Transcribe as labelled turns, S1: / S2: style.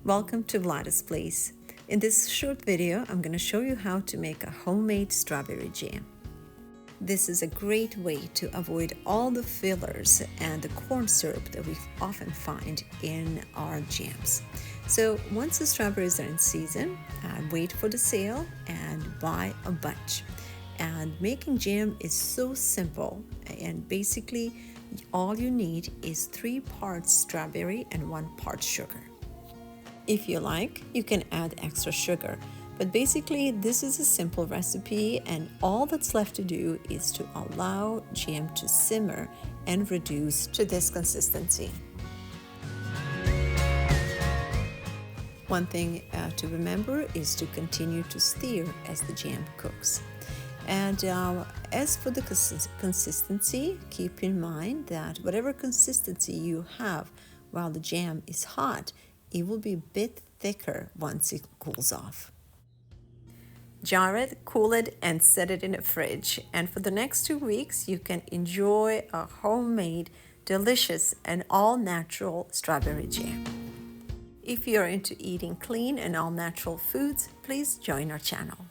S1: Welcome to Vlada's Place. In this short video, I'm going to show you how to make a homemade strawberry jam. This is a great way to avoid all the fillers and the corn syrup that we often find in our jams. So once the strawberries are in season, wait for the sale and buy a bunch. And making jam is so simple, and basically all you need is 3 parts strawberry and 1 part sugar. If you like, you can add extra sugar, but basically this is a simple recipe, and all that's left to do is to allow jam to simmer and reduce to this consistency. One thing to remember is to continue to stir as the jam cooks. And as for the consistency, keep in mind that whatever consistency you have while the jam is hot, it will be a bit thicker once it cools off. Jar it, cool it, and set it in the fridge. And for the next 2 weeks, you can enjoy a homemade, delicious, and all-natural strawberry jam. If you're into eating clean and all-natural foods, please join our channel.